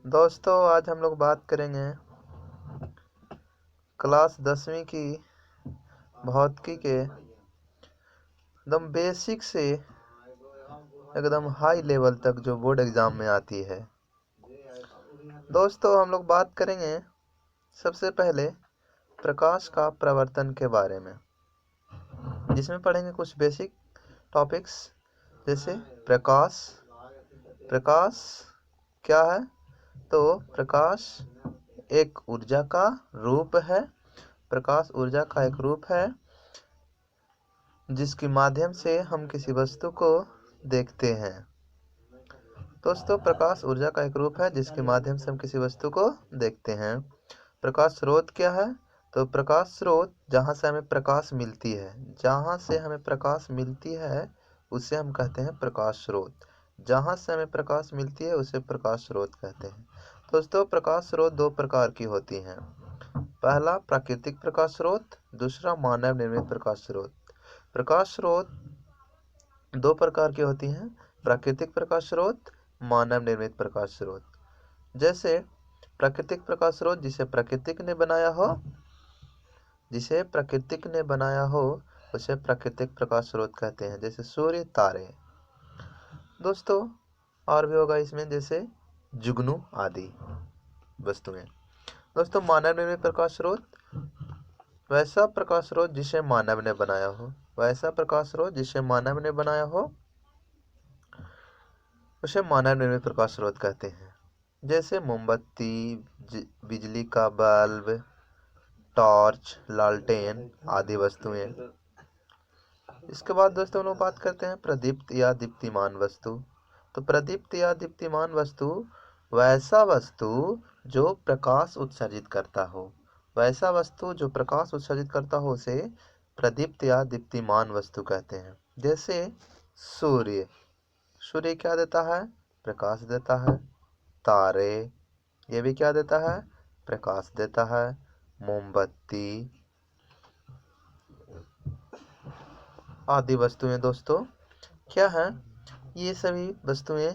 दोस्तों आज हम लोग बात करेंगे क्लास 10वीं की भौतिकी के एकदम बेसिक से एकदम हाई लेवल तक जो बोर्ड एग्जाम में आती है। दोस्तों हम लोग बात करेंगे सबसे पहले प्रकाश का प्रवर्तन के बारे में, जिसमें पढ़ेंगे कुछ बेसिक टॉपिक्स जैसे प्रकाश क्या है। तो प्रकाश एक ऊर्जा का रूप है। प्रकाश ऊर्जा का एक रूप है जिसके माध्यम से हम किसी वस्तु को देखते हैं। दोस्तों प्रकाश ऊर्जा का एक रूप है जिसके माध्यम से हम किसी वस्तु को देखते हैं। प्रकाश स्रोत क्या है? तो प्रकाश स्रोत जहाँ से हमें प्रकाश मिलती है उसे हम कहते हैं प्रकाश स्रोत। जहाँ से हमें प्रकाश मिलती है उसे प्रकाश स्रोत कहते हैं। दोस्तों प्रकाश स्रोत दो प्रकार की होती हैं। पहला प्राकृतिक प्रकाश स्रोत, दूसरा मानव निर्मित प्रकाश स्रोत। प्रकाश स्रोत दो प्रकार की होती हैं, प्राकृतिक प्रकाश स्रोत, मानव निर्मित प्रकाश स्रोत। जैसे प्राकृतिक प्रकाश स्रोत जिसे प्रकृति ने बनाया हो उसे प्राकृतिक प्रकाश स्रोत कहते हैं, जैसे सूर्य, तारे। दोस्तों और भी होगा इसमें, जैसे जुगनू आदि वस्तुएं। दोस्तों मानव निर्मित प्रकाश स्रोत वैसा प्रकाश स्रोत जिसे मानव ने बनाया हो उसे मानव निर्मित प्रकाश स्रोत कहते हैं। जैसे मोमबत्ती, बिजली का बल्ब, टॉर्च, लालटेन आदि वस्तुएं। इसके बाद दोस्तों हम लोग बात करते हैं प्रदीप्त या दीप्तिमान वस्तु। तो प्रदीप्त या दीप्तिमान वस्तु वैसा वस्तु जो प्रकाश उत्सर्जित करता हो उसे प्रदीप्त या दीप्तिमान वस्तु कहते हैं। जैसे सूर्य क्या देता है? प्रकाश देता है। तारे ये भी क्या देता है? प्रकाश देता है। मोमबत्ती आदि वस्तुएं दोस्तों क्या है? ये सभी वस्तुएं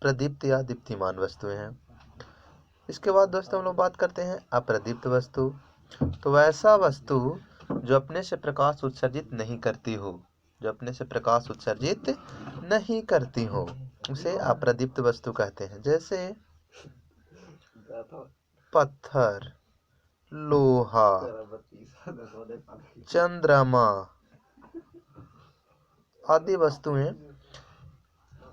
प्रदीप्त या दीप्तिमान वस्तुएं हैं। इसके बाद दोस्तों हम लोग बात करते हैं अप्रदीप्त वस्तु। तो वैसा वस्तु जो अपने से प्रकाश उत्सर्जित नहीं करती हो उसे अप्रदीप्त वस्तु कहते हैं। जैसे पत्थर, लोहा, चंद्रमा आदि वस्तुएं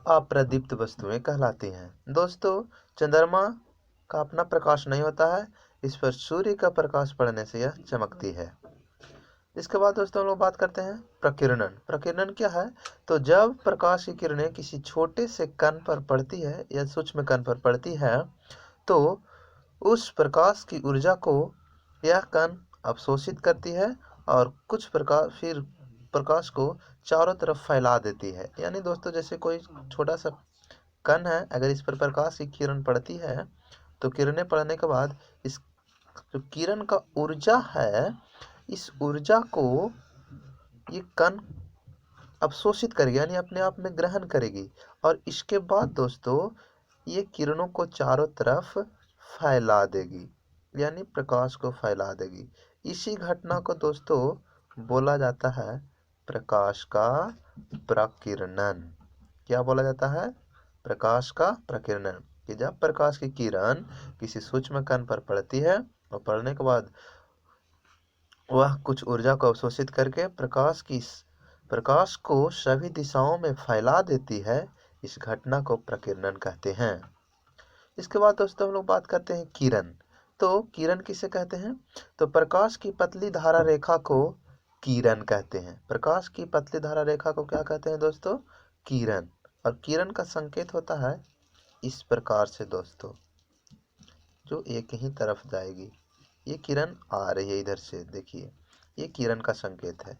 अप्रदीप्त वस्तुएं कहलाती हैं। दोस्तों चंद्रमा का अपना प्रकाश नहीं होता है, इस पर सूर्य का प्रकाश पड़ने से यह चमकती है। इसके बाद दोस्तों हम लोग बात करते हैं प्रकीर्णन क्या है? तो जब प्रकाश की किरणें किसी छोटे से कण पर पड़ती है या सूक्ष्म कण पर पड़ती है तो उस प्रकाश की ऊर्जा को यह कण अवशोषित करती है और कुछ प्रकाश को चारों तरफ फैला देती है। यानी दोस्तों जैसे कोई छोटा सा कण है, अगर इस पर प्रकाश की किरण पड़ती है तो किरणें पड़ने के बाद इस जो किरण का ऊर्जा है इस ऊर्जा को ये कण अवशोषित करेगी, यानी अपने आप में ग्रहण करेगी और इसके बाद दोस्तों ये किरणों को चारों तरफ फैला देगी, यानी प्रकाश को फैला देगी। इसी घटना को दोस्तों बोला जाता है प्रकाश का प्रकीर्णन। क्या बोला जाता है? प्रकाश का प्रकीर्णन। कि जब प्रकाश की किरण किसी सूक्ष्म कण पर पड़ती है और पड़ने के बाद वह कुछ ऊर्जा को अवशोषित करके प्रकाश को सभी दिशाओं में फैला देती है, इस घटना को प्रकीर्णन कहते हैं। इसके बाद दोस्तों हम लोग बात करते हैं किरण। तो किरण किसे कहते हैं? तो प्रकाश की पतली धारा रेखा को किरण कहते हैं। प्रकाश की पतली धारा रेखा को क्या कहते हैं दोस्तों? किरण। और किरण का संकेत होता है इस प्रकार से दोस्तों, जो एक ही तरफ जाएगी। ये किरण आ रही है इधर से, देखिए ये किरण का संकेत है।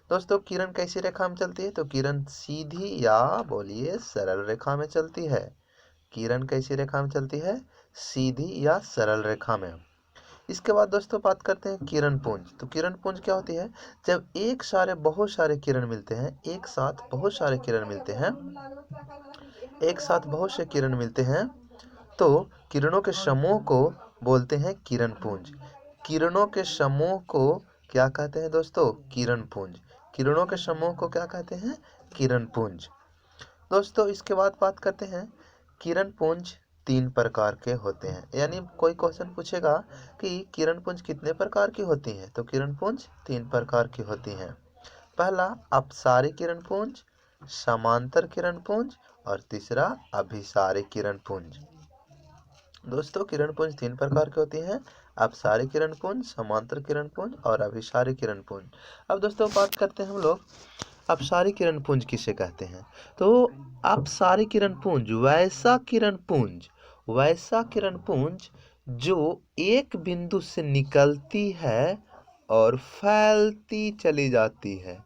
दोस्तों किरण कैसी रेखा में चलती है? तो किरण सीधी या बोलिए सरल रेखा में चलती है। किरण कैसी रेखा में चलती है? सीधी या सरल रेखा में। इसके बाद दोस्तों बात करते हैं किरण पुंज। तो किरण पुंज क्या होती है? जब बहुत सारे किरण मिलते हैं, एक साथ बहुत सारे किरण मिलते हैं, तो किरणों के समूह को बोलते हैं किरण पुंज। किरणों के समूह को क्या कहते हैं दोस्तों? किरण पुंज। किरणों के समूह को क्या कहते हैं? किरण पुंज। दोस्तों इसके बाद बात करते हैं किरण पुंज 3 प्रकार के होते हैं। यानी कोई क्वेश्चन पूछेगा कि किरण पुंज कितने प्रकार की होती हैं, तो किरण पुंज 3 प्रकार की होती हैं। पहला अपसारी किरण पुंज, समांतर किरण पुंज और तीसरा अभिसारी किरण पुंज। दोस्तों किरण पुंज 3 प्रकार की होती हैं: अपसारी किरण पुंज, समांतर किरण पुंज और अभिसारी किरण पुंज। अब दोस्तों बात करते हैं हम लोग अपसारी किरण पुंज किसे कहते हैं। तो अपसारी किरण पुंज वैसा किरण पुंज जो एक बिंदु से निकलती है और फैलती चली जाती है।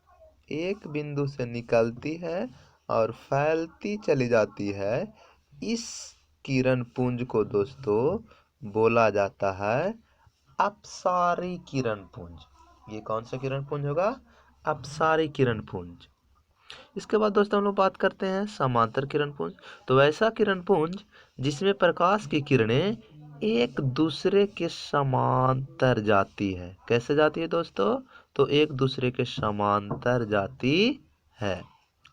एक बिंदु से निकलती है और फैलती चली जाती है। इस किरण पुंज को दोस्तों बोला जाता है अपसारी किरण पुंज। ये कौन सा किरण पुंज होगा? अपसारी किरण पुंज। इसके बाद दोस्तों हम लोग बात करते हैं समांतर किरण पुंज। तो वैसा किरण पुंज जिसमें प्रकाश की किरणें एक दूसरे के समांतर जाती है। कैसे जाती है दोस्तों? तो एक दूसरे के समांतर जाती है,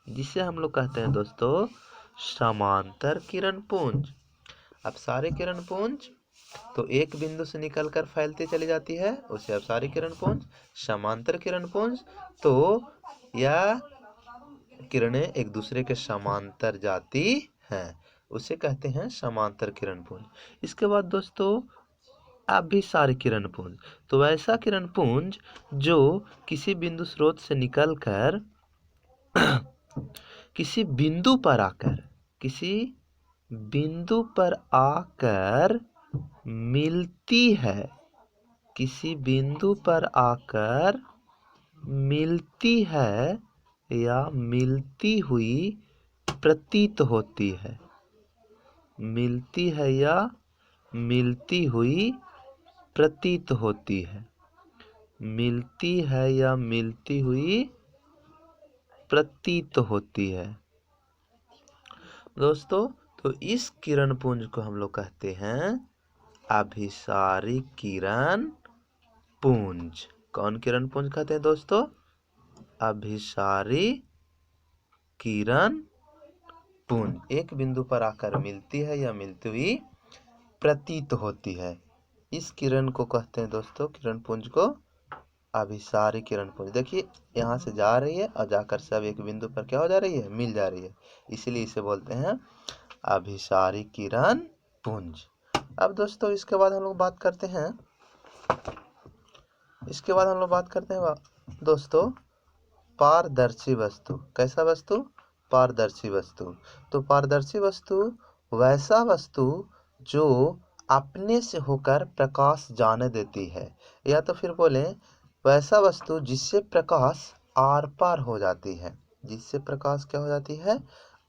जिसे हम लोग कहते हैं दोस्तों समांतर किरण पुंज। अपसारी किरण पुंज तो एक बिंदु से निकलकर फैलती चली जाती है, उसे अपसारी किरण पुंज। समांतर किरण पुंज तो यह किरणें एक दूसरे के समांतर जाती हैं, उसे कहते हैं समांतर किरण पुंज। इसके बाद दोस्तों अभिसारी किरण पुंज। तो वैसा किरण पुंज जो किसी बिंदु स्रोत से निकलकर किसी बिंदु पर आकर मिलती है, किसी बिंदु पर आकर मिलती है या मिलती हुई प्रतीत होती है। मिलती है या मिलती हुई प्रतीत होती है। मिलती है या मिलती हुई प्रतीत होती है। दोस्तों तो इस किरण पुंज को हम लोग कहते हैं अभिसारी किरण पुंज। कौन किरण पुंज कहते हैं दोस्तों? अभिसारी किरण पुंज। एक बिंदु पर आकर मिलती है या मिलती हुई प्रतीत होती है, इस किरण को कहते हैं दोस्तों, किरण पुंज को अभिसारी किरण पुंज। देखिए यहाँ से जा रही है और जाकर सब एक बिंदु पर क्या हो जा रही है? मिल जा रही है, इसीलिए इसे बोलते हैं अभिसारी किरण पुंज। अब दोस्तों इसके बाद हम लोग बात करते हैं दोस्तों पारदर्शी वस्तु। कैसा वस्तु? पारदर्शी वस्तु। तो पारदर्शी वस्तु वैसा वस्तु जो अपने से होकर प्रकाश जाने देती है, या तो फिर बोले वैसा वस्तु जिससे प्रकाश आर पार हो जाती है। जिससे प्रकाश क्या हो जाती है?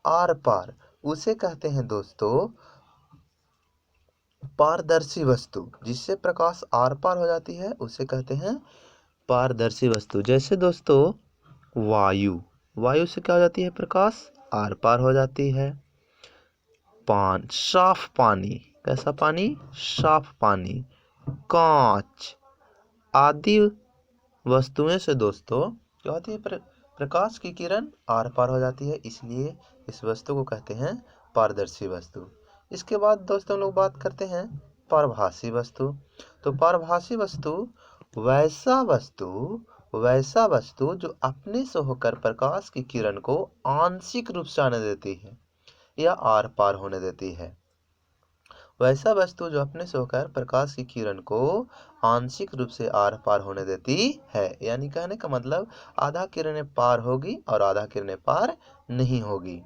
आर पार। उसे कहते हैं दोस्तों पारदर्शी वस्तु। जिससे प्रकाश आर पार हो जाती है उसे कहते हैं पारदर्शी वस्तु। जैसे दोस्तों वायु से क्या हो जाती है? प्रकाश आर पार हो जाती है। साफ पानी। कैसा पानी? साफ पानी। कांच आदि वस्तुएं से दोस्तों क्या होती है? प्रकाश की किरण आर पार हो जाती है, इसलिए इस वस्तु को कहते हैं पारदर्शी वस्तु। इसके बाद दोस्तों लोग बात करते हैं पारभासी वस्तु। तो पारभासी वस्तु वैसा वस्तु जो अपने से होकर प्रकाश की किरण को आंशिक रूप से आने देती है या आर पार होने देती है। वैसा वस्तु जो अपने से होकर प्रकाश की किरण को आंशिक रूप से आर पार होने देती है। यानी कहने का मतलब आधा किरणें पार होगी और आधा किरणें पार नहीं होगी।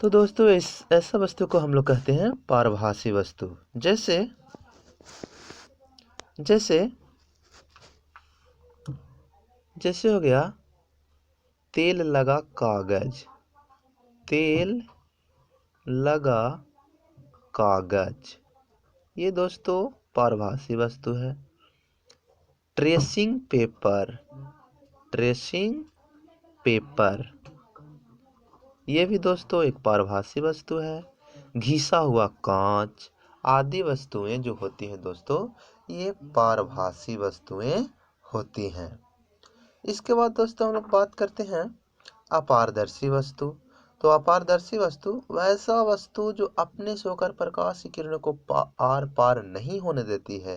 तो दोस्तों ऐसा वस्तु को हम लोग कहते हैं पारभासी वस्तु। जैसे हो गया तेल लगा कागज। ये दोस्तों पारभासी वस्तु है। ट्रेसिंग पेपर, ट्रेसिंग पेपर ये भी दोस्तों एक पारभासी वस्तु है। घिसा हुआ कांच आदि वस्तुएं जो होती हैं दोस्तों, ये पारभासी वस्तुएं होती हैं। इसके बाद दोस्तों हम लोग बात करते हैं अपारदर्शी वस्तु। तो अपारदर्शी वस्तु वैसा वस्तु जो अपने से होकर प्रकाश की किरणों को आर पार नहीं होने देती है,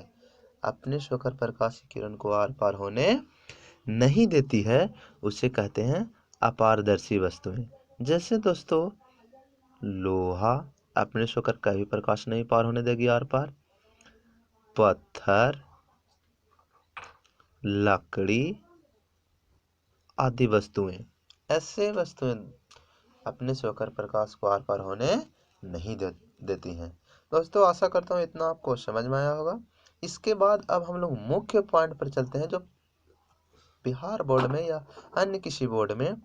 अपने से होकर प्रकाश की किरण को आर पार होने नहीं देती है, उसे कहते हैं अपारदर्शी वस्तुएं। जैसे दोस्तों लोहा अपने से होकर कभी प्रकाश नहीं पार होने देगी आर पार। पत्थर, लकड़ी आदि वस्तुएं, ऐसे वस्तुएं अपने से होकर प्रकाश को आर पार होने नहीं देती हैं। दोस्तों आशा करता हूँ इतना आपको समझ में आया होगा। इसके बाद अब हम लोग मुख्य पॉइंट पर चलते हैं जो बिहार बोर्ड में या अन्य किसी बोर्ड में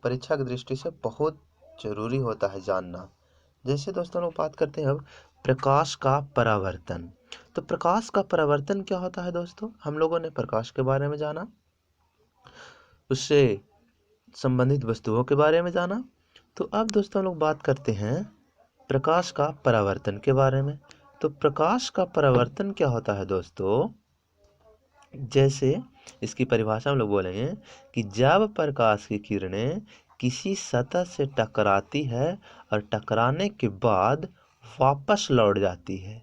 परीक्षा की दृष्टि से बहुत जरूरी होता है जानना। जैसे दोस्तों लोग बात करते हैं अब प्रकाश का परावर्तन। तो प्रकाश का परावर्तन क्या होता है दोस्तों? हम लोगों ने प्रकाश के बारे में जाना, उससे संबंधित वस्तुओं के बारे में जाना। तो अब दोस्तों लोग बात करते हैं प्रकाश का परावर्तन के बारे में। तो प्रकाश का परावर्तन क्या होता है दोस्तों? जैसे इसकी परिभाषा हम लोग बोलेंगे कि जब प्रकाश की किरणें किसी सतह से टकराती है और टकराने के बाद वापस लौट जाती है।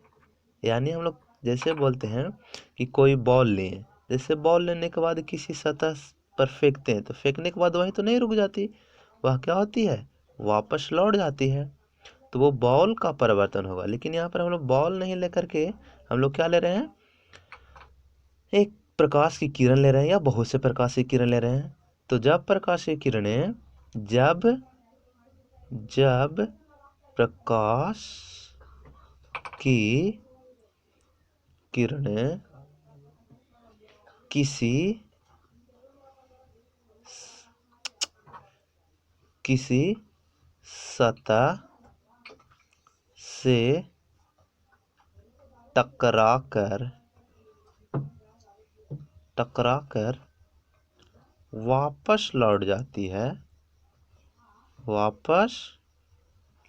यानी हम लोग जैसे बोलते हैं कि कोई बॉल लें, जैसे बॉल लेने के बाद किसी सतह पर फेंकते हैं तो फेंकने के बाद वहीं तो नहीं रुक जाती, वह क्या होती है? वापस लौट जाती है। तो वो बॉल का परिवर्तन होगा। लेकिन यहाँ पर हम लोग बॉल नहीं लेकर के हम लोग क्या ले रहे हैं? एक प्रकाश की किरण ले रहे हैं या बहुत से प्रकाश की किरण ले रहे हैं। तो जब प्रकाश की किरणें जब प्रकाश की किरणें किसी सतह से टकराकर वापस लौट जाती है, वापस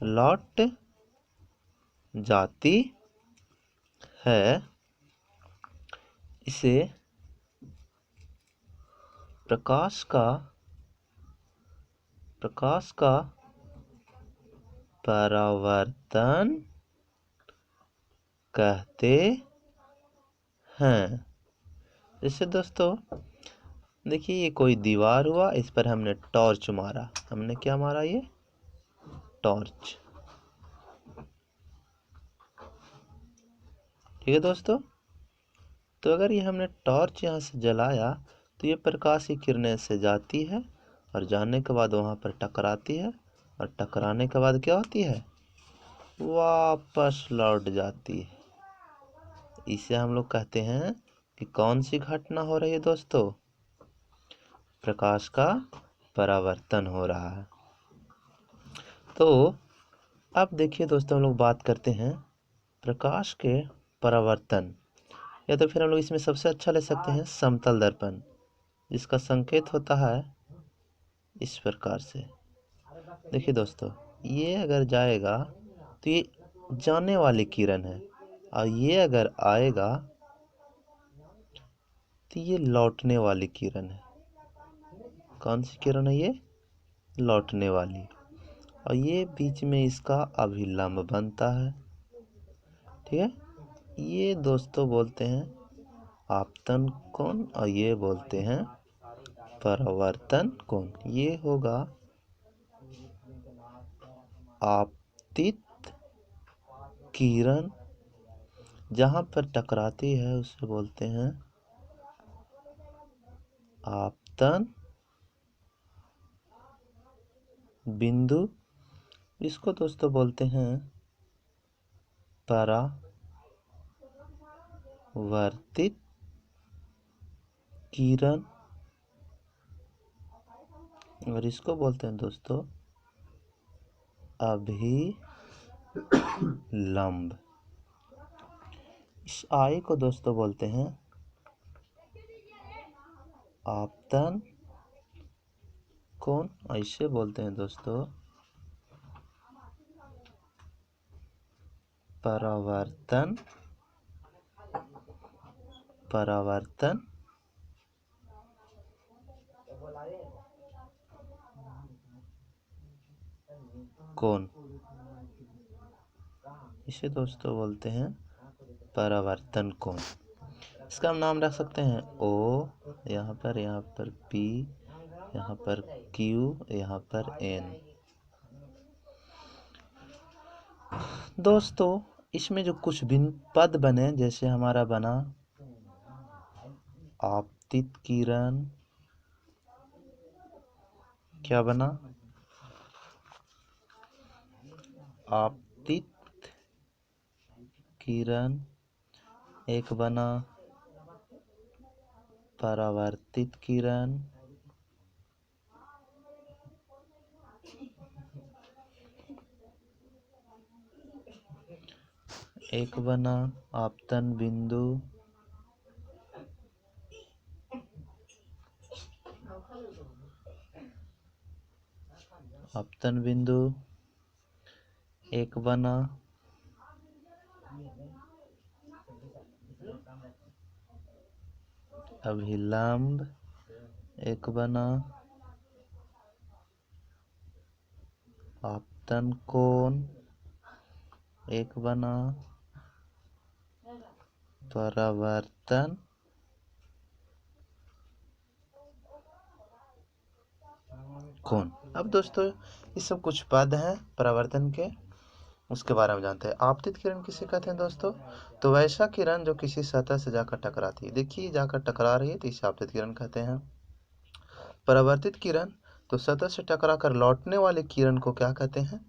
लौट जाती है, इसे प्रकाश का परावर्तन कहते हैं। जैसे दोस्तों देखिए ये कोई दीवार हुआ, इस पर हमने टॉर्च मारा। हमने क्या मारा? ये टॉर्च। ठीक है दोस्तों। तो अगर ये हमने टॉर्च यहाँ से जलाया तो ये प्रकाश की किरणें से जाती है और जाने के बाद वहाँ पर टकराती है और टकराने के बाद क्या होती है? वापस लौट जाती है। इसे हम लोग कहते हैं कि कौन सी घटना हो रही है दोस्तों? प्रकाश का परावर्तन हो रहा है। तो अब देखिए दोस्तों हम लोग बात करते हैं प्रकाश के परावर्तन, या तो फिर हम लोग इसमें सबसे अच्छा ले सकते हैं समतल दर्पण, जिसका संकेत होता है इस प्रकार से। देखिए दोस्तों ये अगर जाएगा तो ये जाने वाली किरण है, और ये अगर आएगा तो ये लौटने वाली किरण है। कौन सी किरण है? ये लौटने वाली। और ये बीच में इसका अभिलंब बनता है। ठीक है। ये दोस्तों बोलते हैं आपतन कोण और ये बोलते हैं परावर्तन कोण। ये होगा आपतित किरण जहां पर टकराती है उसे बोलते हैं आपतन बिंदु। इसको दोस्तों बोलते हैं परावर्तित किरण, और इसको बोलते हैं दोस्तों अभिलंब। इस आई को दोस्तों बोलते हैं आपतन कोण, ऐसे बोलते हैं दोस्तों परावर्तन कोण, इसे दोस्तों बोलते हैं परावर्तन कोण। इसका हम नाम रख सकते हैं ओ, यहाँ पर पी, यहाँ पर क्यू, यहाँ पर एन। दोस्तों इसमें जो कुछ भिन्न पद बने, जैसे हमारा बना आपतित किरण, क्या बना आपतित किरण, एक बना परावर्तित किरण, एक बना आपतन बिंदु, एक बना अभिलंब, एक बना आपतन कोण, एक बना परावर्तन कोण। अब दोस्तों ये सब कुछ पद हैं परावर्तन के, उसके बारे में जानते हैं। आपतित किरण किसे कहते हैं दोस्तों? तो वैसा किरण जो किसी सतह से जाकर टकराती है, देखिए जाकर टकरा रही है तो इसे आपतित किरण कहते हैं। परावर्तित किरण, तो सतह से टकरा कर लौटने वाले किरण को क्या कहते हैं?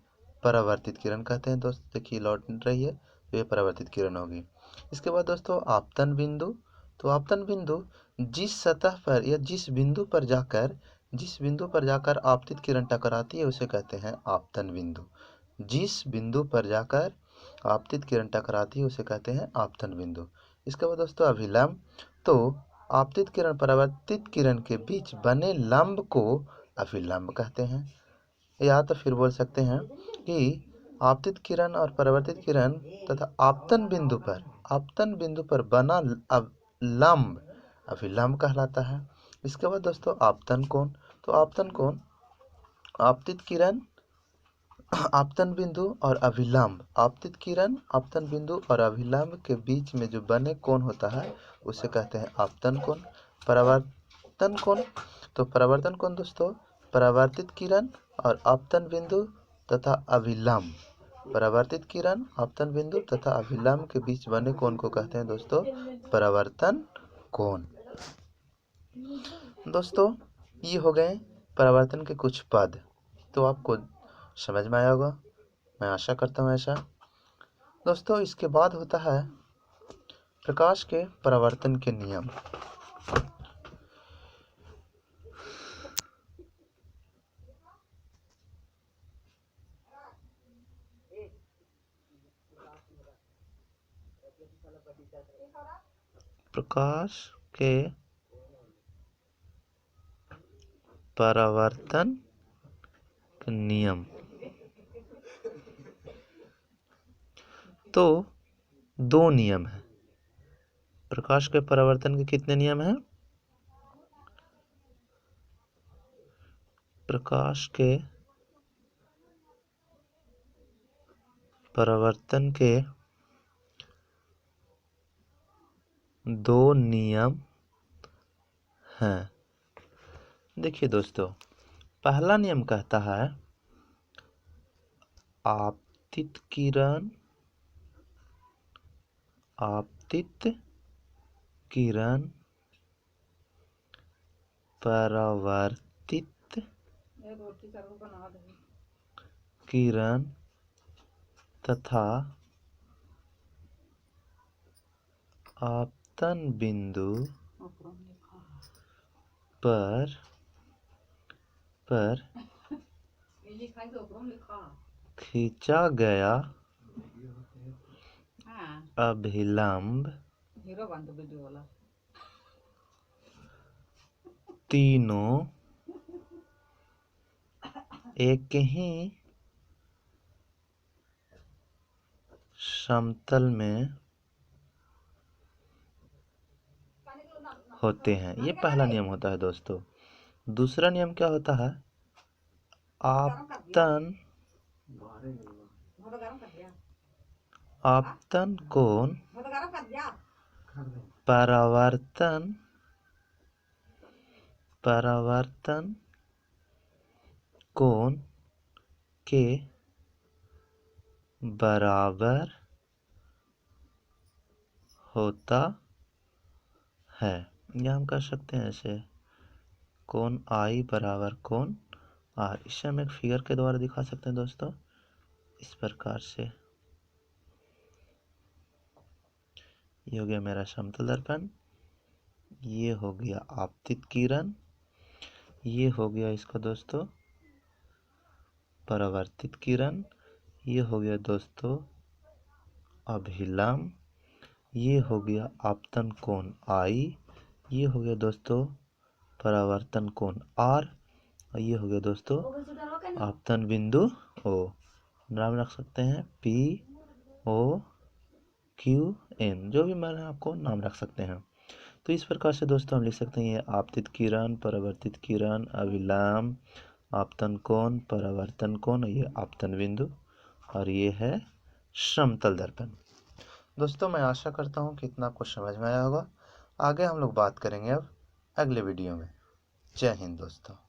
परावर्तित किरण कहते हैं। दोस्त देखिए लौट रही है तो ये परावर्तित किरण होगी। इसके बाद दोस्तों आपतन बिंदु, तो आपतन बिंदु जिस सतह पर या जिस बिंदु पर जाकर आपतित किरण टकराती है उसे कहते हैं आपतन बिंदु। जिस बिंदु पर जाकर आपतित किरण टकराती है उसे कहते हैं आपतन बिंदु। इसके बाद दोस्तों अभिलंब, तो आपतित किरण परावर्तित किरण के बीच बने लंब को अभिलंब कहते हैं। या तो फिर बोल सकते हैं कि आपतित किरण और परावर्तित किरण तथा आपतन बिंदु पर बना लंब अभिलंब कहलाता है। इसके बाद दोस्तों आपतन कोण, तो आपतन कोण आपतित किरण, आपतन बिंदु और अभिलंब, आपतित किरण, आपतन बिंदु और अभिलंब के बीच में जो बने कोण होता है उसे कहते हैं आपतन कोण। परावर्तन कोण, तो परावर्तन कोण दोस्तों परावर्तित किरण और आपतन बिंदु तथा अभिलंब, परावर्तित किरण, आपतन बिंदु तथा अभिलंब के बीच बने कोण को कहते हैं दोस्तों परावर्तन कोण। दोस्तों ये हो गए परावर्तन के कुछ पद, तो आपको समझ में आया होगा, मैं आशा करता हूँ ऐसा। दोस्तों इसके बाद होता है प्रकाश के परावर्तन के नियम। प्रकाश के परावर्तन के नियम, तो दो नियम है। प्रकाश के परावर्तन के कितने नियम हैं? प्रकाश के परावर्तन के दो नियम हैं। देखिए दोस्तों पहला नियम कहता है आपतित किरण परावर्तित किरण तथा आपतन बिंदु पर खींचा गया अभिलंब तीनों एक ही समतल में होते हैं। ये पहला नियम होता है दोस्तों। दूसरा नियम क्या होता है? आपतन कोण परावर्तन कोण के बराबर होता है। या हम कर सकते हैं ऐसे, कोण आई बराबर कोण आर। इसे हम एक फिगर के द्वारा दिखा सकते हैं दोस्तों, इस प्रकार से। ये हो गया मेरा समतल दर्पण, ये हो गया आपतित किरण, ये हो गया इसका दोस्तों परावर्तित किरण, ये हो गया दोस्तों अभिलंब, ये हो गया आपतन कोण आई, ये हो गया दोस्तों परावर्तन कोण आर, और ये हो गया दोस्तों आपतन बिंदु ओ। नाम रख सकते हैं POQN, जो भी मैंने आपको नाम रख सकते हैं। तो इस प्रकार से दोस्तों हम लिख सकते हैं, ये आपतित किरण, परावर्तित किरण, अभिलंब, आपतन कोण, परावर्तन कोण, ये आपतन बिंदु, और ये है समतल दर्पण। दोस्तों मैं आशा करता हूँ कि इतना आपको समझ में आया होगा। आगे हम लोग बात करेंगे अब अगले वीडियो में। जय हिंद दोस्तों।